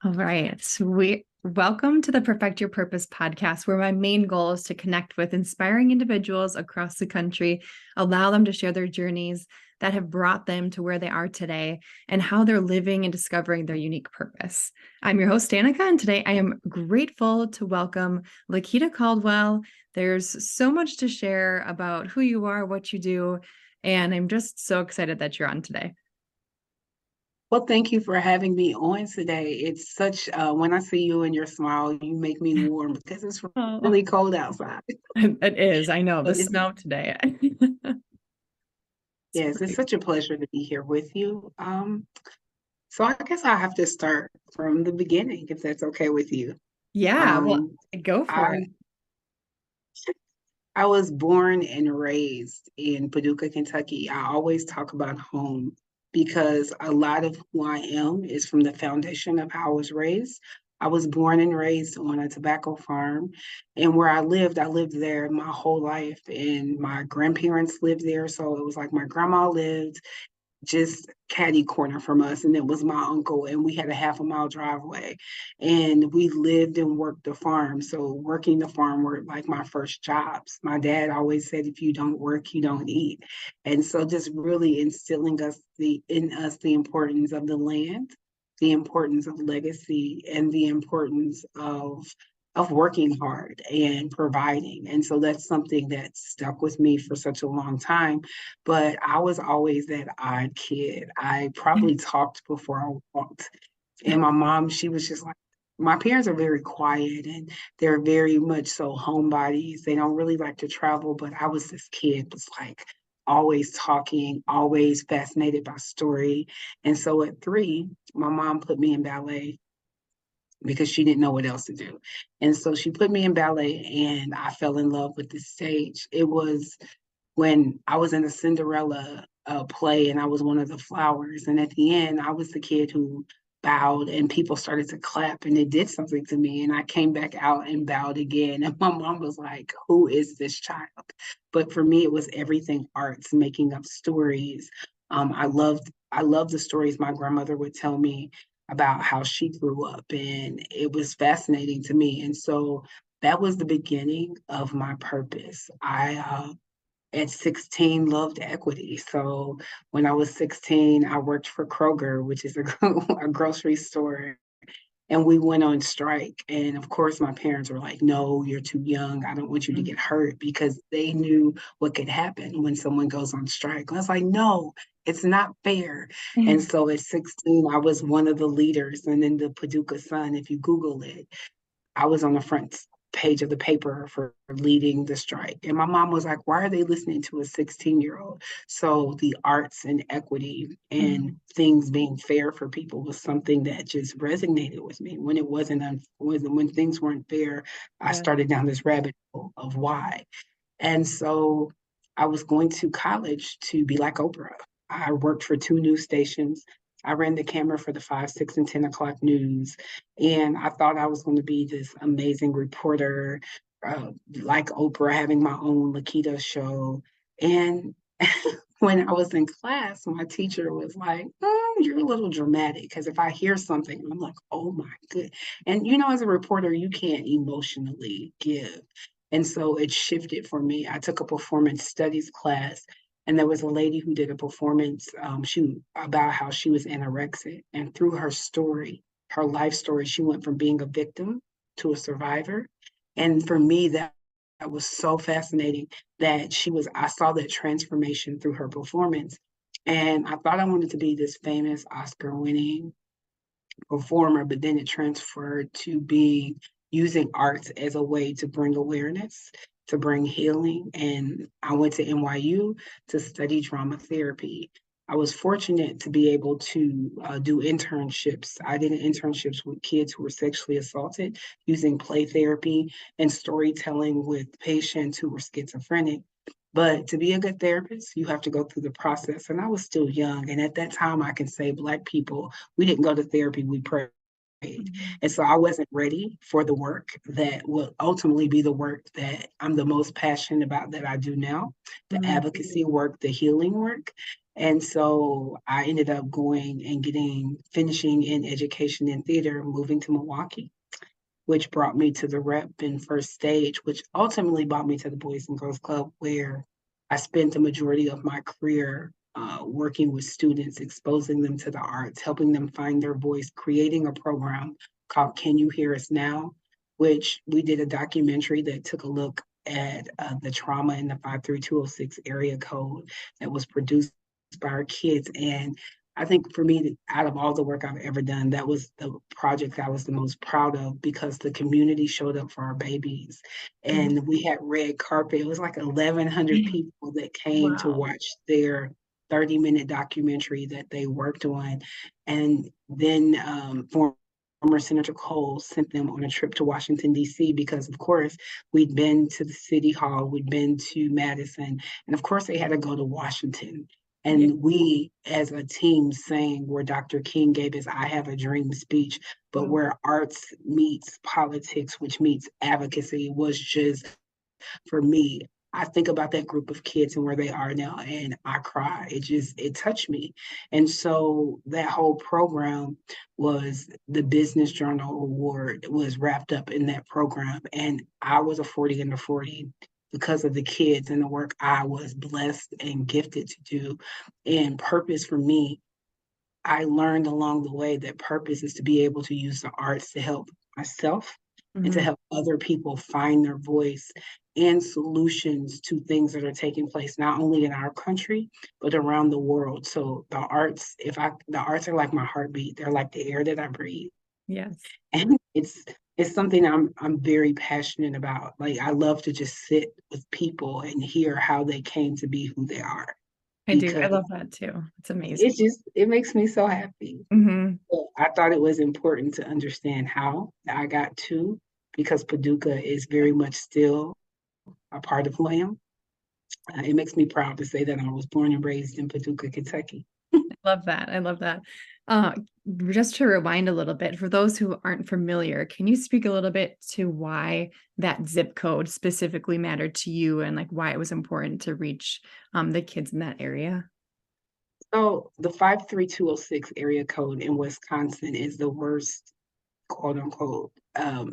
All right, sweet. Welcome to the Perfect Your Purpose podcast, where my main goal is to connect with inspiring individuals across the country, allow them to share their journeys that have brought them to where they are today and how they're living and discovering their unique purpose. I'm your host, Danica, and today I am grateful to welcome La'Ketta Caldwell. There's so much to share about who you are, what you do, and I'm just so excited that you're on today. Well, thank you for having me on today. It's such, when I see you and your smile, you make me warm because it's Oh, really cold outside. it is. I know the But it's, snow today. It's yes, it's pretty. such a pleasure to be here with you. So I guess I have to start from the beginning, if that's okay with you. Yeah, well, Um, go for it. I I was born and raised in Paducah, Kentucky. I always talk about home because a lot of who I am is from the foundation of how I was raised. I was born and raised on a tobacco farm, and where I lived there my whole life, and my grandparents lived there. So it was like my grandma lived just caddy corner from us, and it was my uncle, and we had a half a mile driveway, and we lived and worked the farm. So working the farm were like my first jobs. My dad always said, if you don't work, you don't eat. And so just really instilling in us the importance of the land, the importance of legacy, and the importance of working hard and providing. And so that's something that stuck with me for such a long time. But I was always that odd kid. I probably talked before I walked. And my mom, she was just like, my parents are very quiet and they're very much so homebodies. They don't really like to travel, but I was this kid, was like always talking, always fascinated by story. And so at 3, my mom put me in ballet because she didn't know what else to do. And so she put me in ballet and I fell in love with the stage. It was when I was in a Cinderella play and I was one of the flowers. And at the end, I was the kid who bowed and people started to clap and it did something to me. And I came back out and bowed again. And my mom was like, who is this child? But for me, it was everything arts, making up stories. I loved the stories my grandmother would tell me about how she grew up. And it was fascinating to me. And so that was the beginning of my purpose. I at 16 loved equity. So when I was 16, I worked for Kroger, which is a grocery store, and we went on strike. And of course, my parents were like, no, you're too young. I don't want you to get hurt because they knew what could happen when someone goes on strike. I was like, no, it's not fair. And so at 16, I was one of the leaders. And in the Paducah Sun, if you Google it, I was on the front page of the paper for leading the strike. And my mom was like, why are they listening to a 16-year-old? So the arts and equity and things being fair for people was something that just resonated with me. When it when things weren't fair, I Yeah. started down this rabbit hole of why. And so I was going to college to be like Oprah. I worked for 2 news stations. I ran the camera for the 5, 6, and 10 o'clock news. And I thought I was going to be this amazing reporter, like Oprah, having my own La'Ketta show. And when I was in class, my teacher was like, oh, you're a little dramatic. Because if I hear something, I'm like, oh my good. And as a reporter, you can't emotionally give. And so it shifted for me. I took a performance studies class, and there was a lady who did a performance about how she was anorexic. And through her story, her life story, she went from being a victim to a survivor. And for me, that was so fascinating that I saw that transformation through her performance. And I thought I wanted to be this famous Oscar winning performer, but then it transferred to being using arts as a way to bring awareness, to bring healing. And I went to NYU to study drama therapy. I was fortunate to be able to do internships. I did internships with kids who were sexually assaulted using play therapy and storytelling with patients who were schizophrenic. But to be a good therapist, you have to go through the process. And I was still young. And at that time, I can say Black people, we didn't go to therapy, we prayed. And so I wasn't ready for the work that will ultimately be the work that I'm the most passionate about that I do now, the Mm-hmm. advocacy work, the healing work. And so I ended up going and finishing in education and theater, moving to Milwaukee, which brought me to the rep and first stage, which ultimately brought me to the Boys and Girls Club, where I spent the majority of my career working with students, exposing them to the arts, helping them find their voice, creating a program called Can You Hear Us Now, which we did a documentary that took a look at the trauma in the 53206 area code that was produced by our kids. And I think for me, out of all the work I've ever done, that was the project I was the most proud of because the community showed up for our babies. Mhm. And we had red carpet. It was like 1,100 people that came to Wow. watch their 30-minute documentary that they worked on. And then former Senator Cole sent them on a trip to Washington, D.C., because, of course, we'd been to the city hall, we'd been to Madison, and of course, they had to go to Washington. Yeah. And we, as a team, sang where Dr. King gave his I Have a Dream speech, but Wow. where arts meets politics, which meets advocacy, was just, for me, I think about that group of kids and where they are now, and I cry. It touched me. And so that whole program was the Business Journal Award was wrapped up in that program. And I was a 40 under 40 because of the kids and the work I was blessed and gifted to do. And purpose for me, I learned along the way that purpose is to be able to use the arts to help myself and to Mhm. help other people find their voice and solutions to things that are taking place not only in our country but around the world. So the arts are like my heartbeat. They're like the air that I breathe. Yes, And it's something I'm very passionate about. Like I love to just sit with people and hear how they came to be who they are I do. I because love that too. It's amazing. it makes me so happy. Mhm. So I thought it was important to understand how I got to, because Paducah is very much still a part of who I am. It makes me proud to say that I was born and raised in Paducah, Kentucky. Love that. I love that. Uh, just to rewind a little bit, for those who aren't familiar, can you speak a little bit to why that zip code specifically mattered to you and like why it was important to reach the kids in that area? So the 53206 area code in Wisconsin is the worst, quote unquote,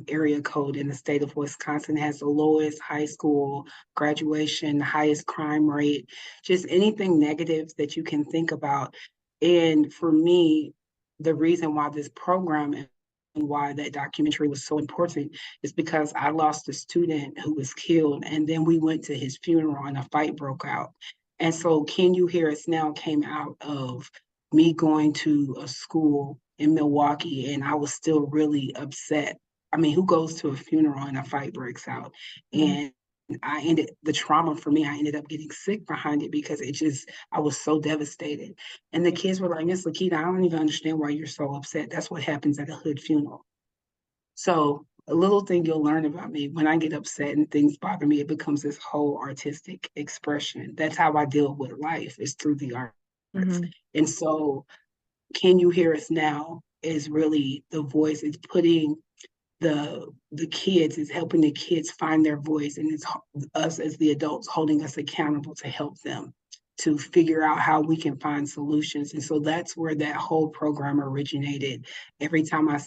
area code in the state of Wisconsin. It has the lowest high school graduation, the highest crime rate, just anything negative that you can think about. And for me, the reason why this program and why that documentary was so important is because I lost a student who was killed, and then we went to his funeral and a fight broke out. And so, Can You Hear Us Now came out of me going to a school in Milwaukee, and I was still really upset. I mean, who goes to a funeral and a fight breaks out? Mhm. And the trauma for me, I ended up getting sick behind it because I was so devastated. And the kids were like, Miss La'Ketta, I don't even understand why you're so upset. That's what happens at a hood funeral. So, a little thing you'll learn about me, when I get upset and things bother me, it becomes this whole artistic expression. That's how I deal with life, is through the arts. Mhm. And so, Can You Hear Us Now is really the voice. It's putting the kids, is helping the kids find their voice, and it's us as the adults holding us accountable to help them to figure out how we can find solutions. And so that's where that whole program originated. Every time I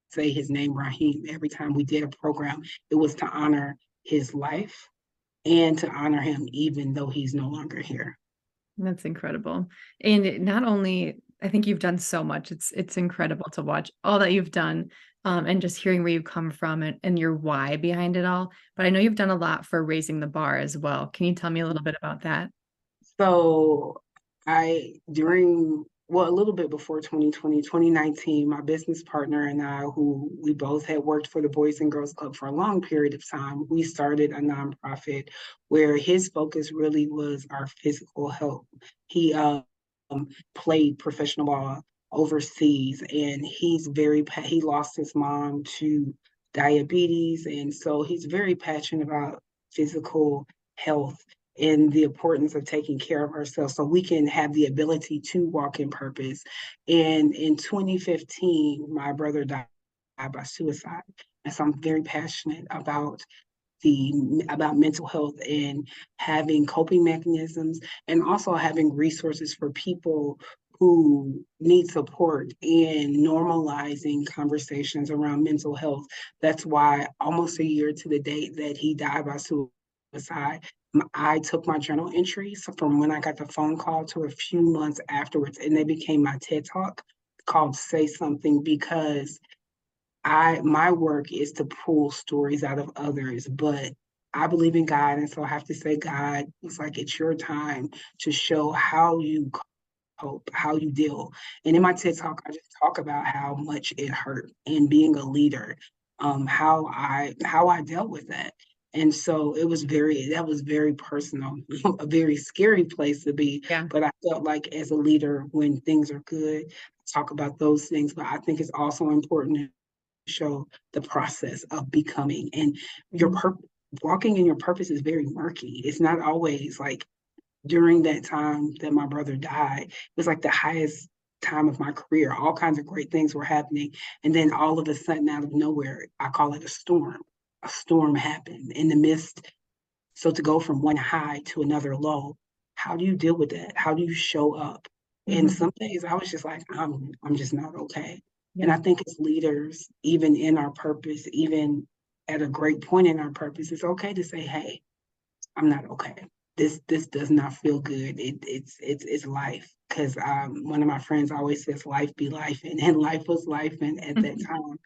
say his name, Raheem, every time we did a program, it was to honor his life and to honor him even though he's no longer here. That's incredible. And not only I think you've done so much. It's incredible to watch all that you've done, and just hearing where you come from and your why behind it all. But I know you've done a lot for raising the bar as well. Can you tell me a little bit about that? So a little bit before 2020, 2019, my business partner and I, who we both had worked for the Boys and Girls Club for a long period of time, we started a nonprofit where his focus really was our physical health. He played professional ball overseas, and he lost his mom to diabetes, and so he's very passionate about physical health and the importance of taking care of ourselves so we can have the ability to walk in purpose. And in 2015, my brother died by suicide. And so I'm very passionate about about mental health and having coping mechanisms, and also having resources for people who need support, and normalizing conversations around mental health. That's why almost a year to the date that he died by suicide, I took my journal entries from when I got the phone call to a few months afterwards, and they became my TED Talk called Say Something, because my work is to pull stories out of others, but I believe in God, and so I have to say, God, it's like it's your time to show how you cope, how you deal. And in my TED Talk, I just talk about how much it hurt and being a leader, how I dealt with that. And so that was very personal, a very scary place to be. Yeah. But I felt like as a leader, when things are good, talk about those things. But I think it's also important to show the process of becoming, and your Mhm. walking in your purpose is very murky. It's not always like, during that time that my brother died, it was like the highest time of my career. All kinds of great things were happening. And then all of a sudden, out of nowhere, I call it a storm. A storm happened in the midst. So to go from one high to another low, how do you deal with that? How do you show up? And Mhm. some days I was just like, I'm just not okay. And Yeah. I think as leaders, even in our purpose, even at a great point in our purpose, it's okay to say, hey, I'm not okay. This does not feel good. It's life. Because one of my friends always says, life be life, and life was life, and at that time.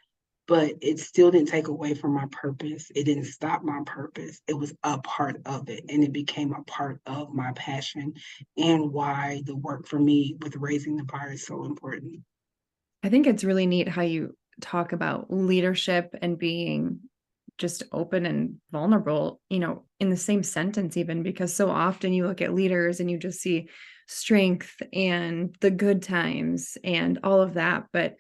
But it still didn't take away from my purpose. It didn't stop my purpose. It was a part of it, and it became a part of my passion, and why the work for me with raising the bar is so important. I think it's really neat how you talk about leadership and being just open and vulnerable, in the same sentence, even because so often you look at leaders and you just see strength and the good times and all of that. But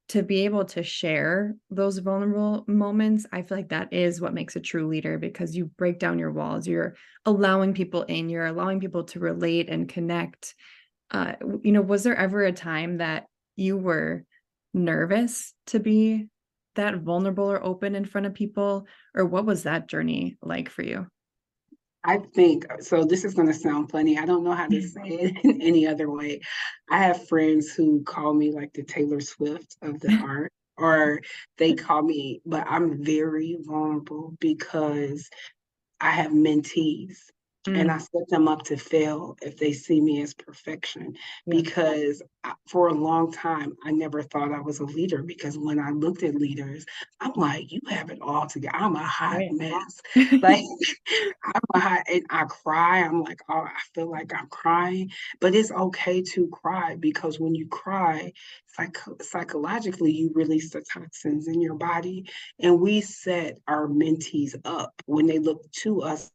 to be able to share those vulnerable moments, I feel like that is what makes a true leader, because you break down your walls, you're allowing people in, you're allowing people to relate and connect. Was there ever a time that you were nervous to be that vulnerable or open in front of people? Or what was that journey like for you? I think so. This is going to sound funny. I don't know how to say it in any other way. I have friends who call me like the Taylor Swift of the art, or they call me, but I'm very vulnerable because I have mentees, and Mm, I set them up to fail if they see me as perfection. yeah. Because for a long time, I never thought I was a leader, because when I looked at leaders, I'm like, you have it all together. I'm a hot Right. mess. Like, and I cry. I'm like, oh, I feel like I'm crying, but it's okay to cry, because when you cry, psychologically, you release the toxins in your body, and we set our mentees up when they look to us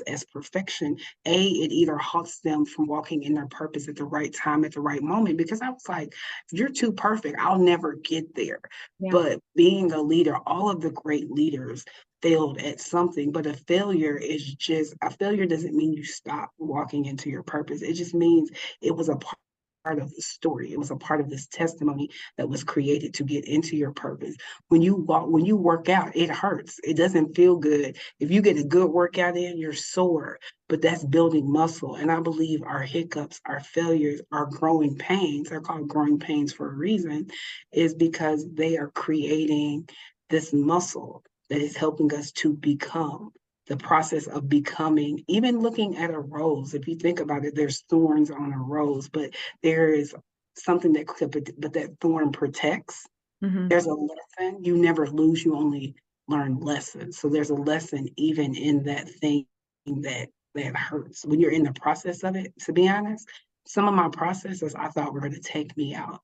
as perfection. It either halts them from walking in their purpose at the right time, at the right moment. Because I was like, if you're too perfect, I'll never get there. Yeah. But being a leader, all of the great leaders failed at something. But a failure doesn't mean you stop walking into your purpose. It just means it was a part of the story. It was a part of this testimony that was created to get into your purpose. When you work out, it hurts. It doesn't feel good. If you get a good workout in, you're sore, but that's building muscle. And I believe our hiccups, our failures, our growing pains, they're called growing pains for a reason, is because they are creating this muscle that is helping us to become. The process of becoming, even looking at a rose, if you think about it, there's thorns on a rose, but there is something that could, but that thorn protects. Mhm. There's a lesson. You never lose, you only learn lessons. So there's a lesson even in that thing that hurts when you're in the process of it. To be honest, some of my processes I thought were going to take me out,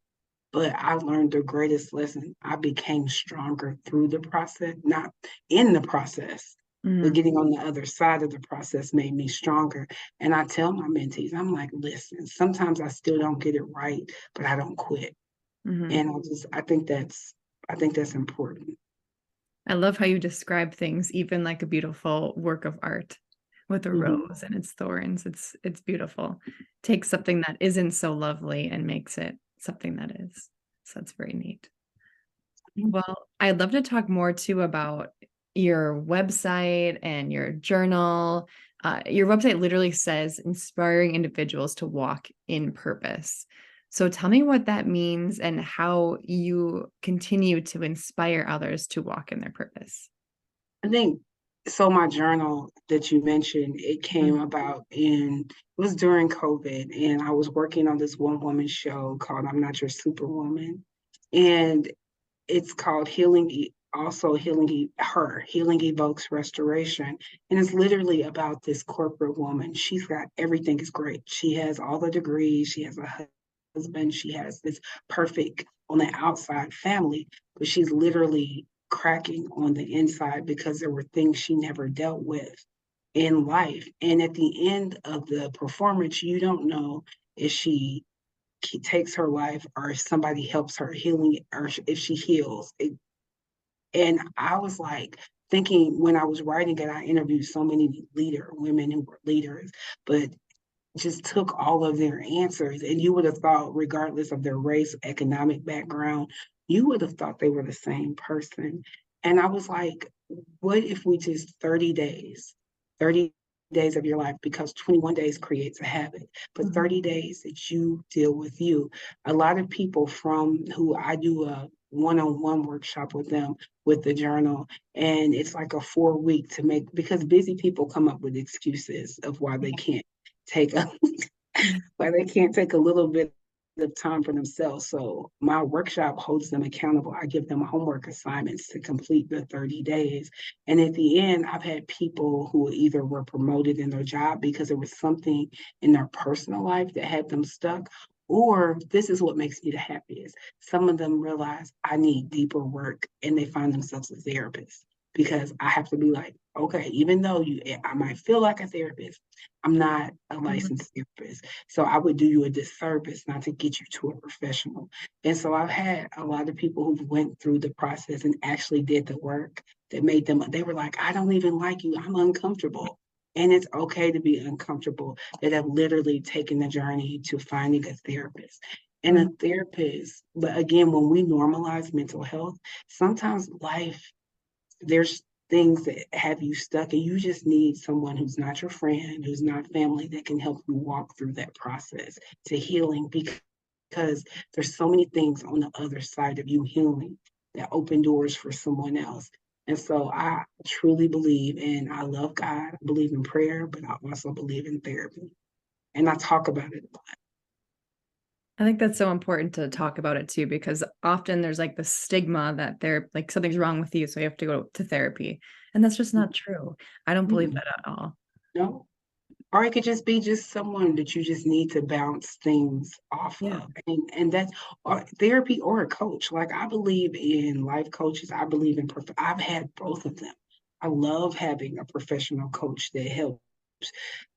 but I learned the greatest lesson. I became stronger through the process, not in the process, but Mhm. getting on the other side of the process made me stronger. And I tell my mentees, I'm like, listen, sometimes I still don't get it right, but I don't quit. Mhm. And I think that's important. I love how you describe things, even like a beautiful work of art with a Mhm. rose and its thorns. It's beautiful. Takes something that isn't so lovely and makes it something that is. So that's very neat. Well, I'd love to talk more too about your website and your journal. Your website literally says inspiring individuals to walk in purpose. So tell me what that means and how you continue to inspire others to walk in their purpose. I think so. My journal that you mentioned, it came Mhm. about it was during COVID, and I was working on this one woman show called I'm Not Your Superwoman. And it's called Healing Evokes Restoration. And it's literally about this corporate woman. She's got everything is great. She has all the degrees, she has a husband, she has this perfect on the outside family, but she's literally cracking on the inside because there were things she never dealt with in life. And at the end of the performance, you don't know if she takes her life or if somebody helps her healing or if she heals. And I was like thinking when I was writing it, I interviewed so many women who were leaders, but just took all of their answers. And you would have thought, regardless of their race, economic background, you would have thought they were the same person. And I was like, what if we just 30 days of your life, because 21 days creates a habit, but Mhm. 30 days that you deal with you. A lot of people from who I do a one-on-one workshop with them with the journal, and it's like a 4 week to make, because busy people come up with excuses of why they can't take a why they can't take a little bit of time for themselves. So my workshop holds them accountable. I give them homework assignments to complete the 30 days. And at the end, I've had people who either were promoted in their job because there was something in their personal life that had them stuck, or this is what makes me the happiest. Some of them realize I need deeper work and they find themselves a therapist, because I have to be like, okay, even though I might feel like a therapist, I'm not a Mhm. licensed therapist. So I would do you a disservice not to get you to a professional. And so I've had a lot of people who went through the process and actually did the work that made them, they were like, I don't even like you. I'm uncomfortable. And it's okay to be uncomfortable, that have literally taken the journey to finding a therapist. And a Mhm. therapist, but again, when we normalize mental health, sometimes life, there's things that have you stuck and you just need someone who's not your friend, who's not family, that can help you walk through that process to healing, because there's so many things on the other side of you healing that open doors for someone else. And so I truly believe, and I love God, I believe in prayer, but I also believe in therapy. And I talk about it a lot. I think that's so important to talk about it too, because often there's like the stigma that they're like something's wrong with you, so you have to go to therapy. And that's just not true. I don't believe Mm-mm. that at all. No, or it could just be just someone that you just need to bounce things off Yeah. of. And that's, or therapy or a coach. Like I believe in life coaches. I believe in I've had both of them. I love having a professional coach that helps.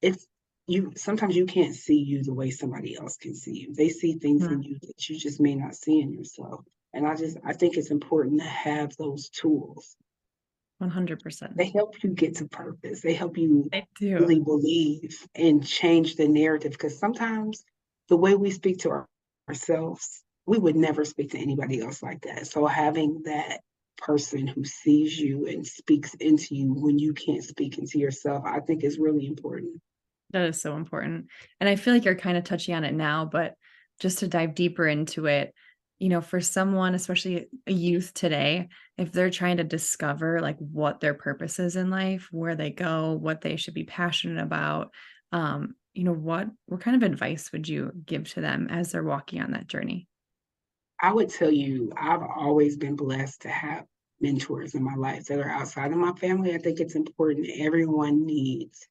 It's you sometimes you can't see you the way somebody else can see you. They see things Mhm. in you that you just may not see in yourself. And I think it's important to have those tools. 100%. They help you get to purpose. They help you I do. really believe and change the narrative, because sometimes the way we speak to ourselves, we would never speak to anybody else like that. So having that person who sees you and speaks into you when you can't speak into yourself, I think is really important. That is so important. And I feel like you're kind of touching on it now, but just to dive deeper into it, for someone, especially a youth today, if they're trying to discover like what their purpose is in life, where they go, what they should be passionate about, what kind of advice would you give to them as they're walking on that journey? I would tell you, I've always been blessed to have mentors in my life that are outside of my family. I think it's important. Everyone needs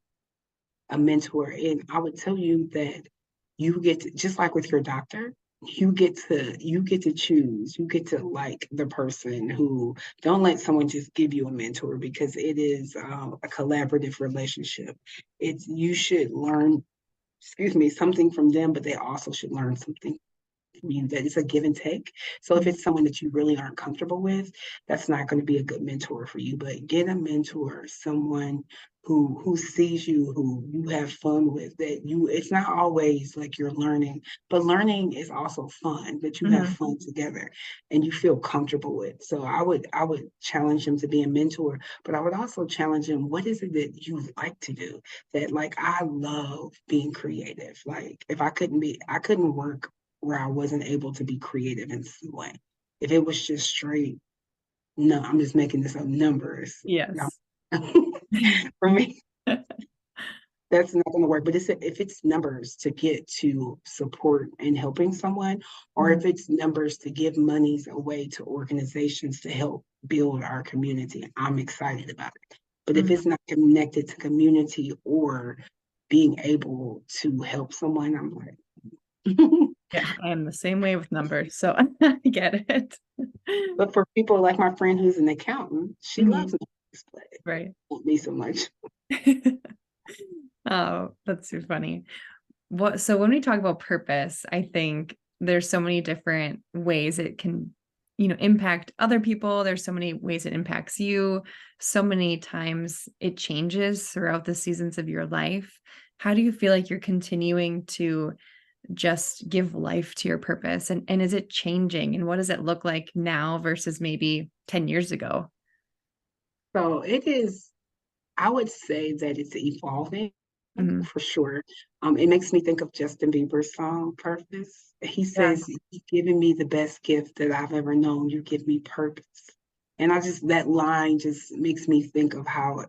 a mentor. And I would tell you that you get to, just like with your doctor, you get to choose. You get to like the person who, don't let someone just give you a mentor, because it is a collaborative relationship. It's you should learn, excuse me, something from them, but they also should learn something you, that it's a give and take. So if it's someone that you really aren't comfortable with, that's not going to be a good mentor for you. But get a mentor, someone who sees you, who you have fun with, that you, it's not always like you're learning, but learning is also fun, that you have Mhm. fun together and you feel comfortable with. So I would challenge him to be a mentor, but I would also challenge him, what is it that you like to do? That, like, I love being creative. Like, if I couldn't work where I wasn't able to be creative in some way. If it was just straight, no, I'm just making this up, numbers. No. Yes. For me, that's not going to work. But if it's numbers to get to support and helping someone, or Mhm. if it's numbers to give monies away to organizations to help build our community, I'm excited about it. But if Mhm. it's not connected to community or being able to help someone, I'm like, Yeah, I am the same way with numbers, so I get it. but for people like my friend who's an accountant, she loves Mhm. numbers, but Right. not me so much. Oh, that's too funny. So when we talk about purpose, I think there's so many different ways it can, impact other people. There's so many ways it impacts you. So many times it changes throughout the seasons of your life. How do you feel like you're continuing to just give life to your purpose? And is it changing? And what does it look like now versus maybe 10 years ago? So it is, I would say that it's evolving Mhm. for sure. It makes me think of Justin Bieber's song "Purpose." He Yeah. says, "You've given me the best gift that I've ever known. You give me purpose." And I just, that line just makes me think of how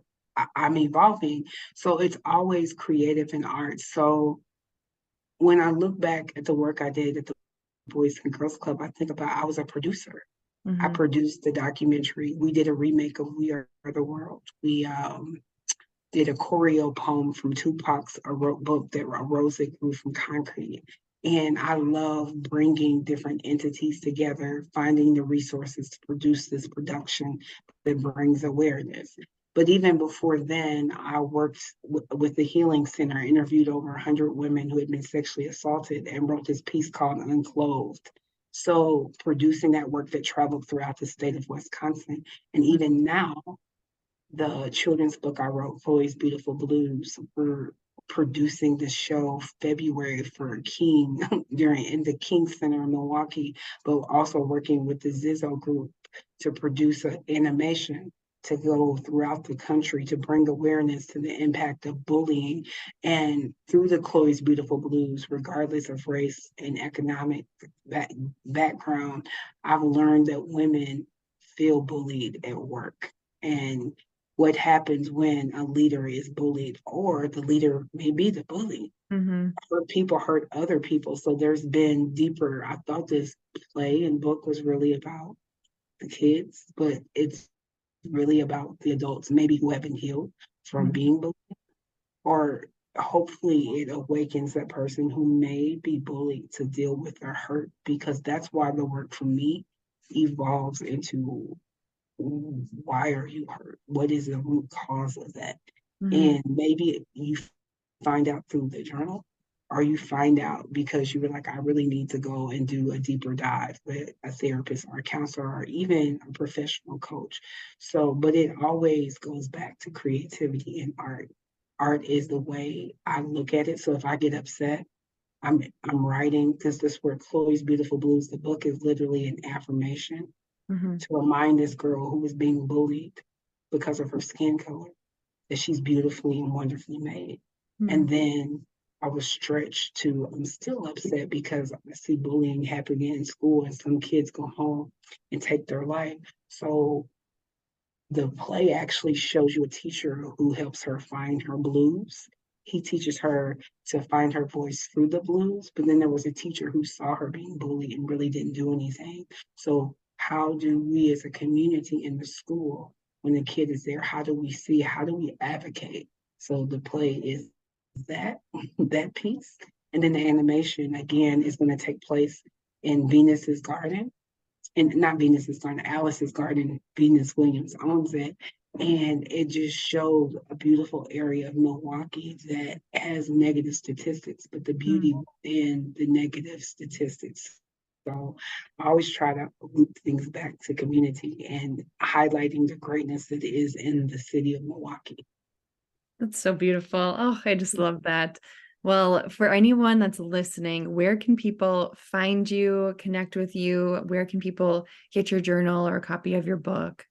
I'm evolving. So it's always creative in art. So when I look back at the work I did at the Boys and Girls Club, I think about, I was a producer. I Mhm. produced the documentary. We did a remake of We Are the World. We did a choreo poem from Tupac's book, that A Rose That Grew from Concrete. And I love bringing different entities together, finding the resources to produce this production that brings awareness. But even before then, I worked with the Healing Center, interviewed over 100 women who had been sexually assaulted, and wrote this piece called Unclothed. So producing that work that traveled throughout the state of Wisconsin. And even now, the children's book I wrote, Chloe's Beautiful Blues, we're producing the show February for King during in the King Center in Milwaukee, but also working with the Zizzo group to produce an animation to go throughout the country to bring awareness to the impact of bullying. And through the Chloe's Beautiful Blues, regardless of race and economic background, I've learned that women feel bullied at work. And what happens when a leader is bullied, or the leader may be the bully. Mhm. Hurt people hurt other people. So there's been deeper. I thought this play and book was really about the kids, but it's really about the adults, maybe who haven't healed from Mhm. being bullied, or hopefully it awakens that person who may be bullied to deal with their hurt, because that's why the work for me evolves into, why are you hurt? What is the root cause of that? Mhm. And maybe you find out through the journal, or you find out because you were like, I really need to go and do a deeper dive with a therapist or a counselor or even a professional coach. So, but it always goes back to creativity and art. Art is the way I look at it. So if I get upset, I'm writing, because this word Chloe's Beautiful Blues, the book is literally an affirmation Mhm. to remind this girl who was being bullied because of her skin color that she's beautifully and wonderfully made. And Mhm. then I was stretched to, I'm still upset because I see bullying happening in school and some kids go home and take their life. So the play actually shows you a teacher who helps her find her blues. He teaches her to find her voice through the blues, but then there was a teacher who saw her being bullied and really didn't do anything. So how do we as a community in the school, when the kid is there, how do we advocate? So the play is that, that piece. And then the animation again is going to take place in Venus's garden, and not Venus's garden, Alice's garden. Venus Williams owns it. And it just showed a beautiful area of Milwaukee that has negative statistics, but the beauty Mhm. in the negative statistics. So I always try to loop things back to community and highlighting the greatness that is in the city of Milwaukee. That's so beautiful. Oh, I just love that. Well, for anyone that's listening, where can people find you, connect with you? Where can people get your journal or a copy of your book?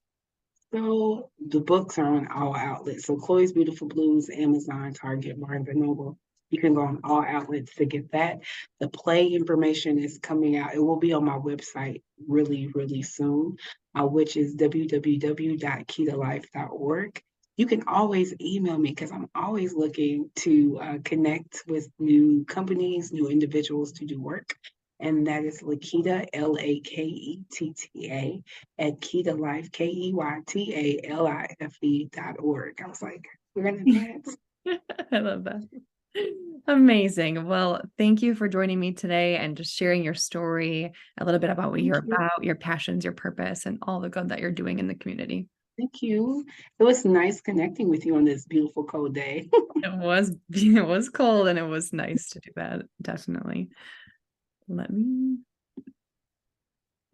So the books are on all outlets. So Chloe's Beautiful Blues, Amazon, Target, Barnes and Noble. You can go on all outlets to get that. The play information is coming out. It will be on my website really, really soon, which is www.ketalife.org. You can always email me because I'm always looking to connect with new companies, new individuals to do work. And that is La'Ketta, Laketta, at Keytalife, KEYTALIFE.org. I was like, we're in advance. I love that. Amazing. Well, thank you for joining me today and just sharing your story, a little bit about what Thank you're you. about, your passions, your purpose, and all the good that you're doing in the community. Thank you. It was nice connecting with you on this beautiful cold day. It was cold and it was nice to do that. Definitely. Let me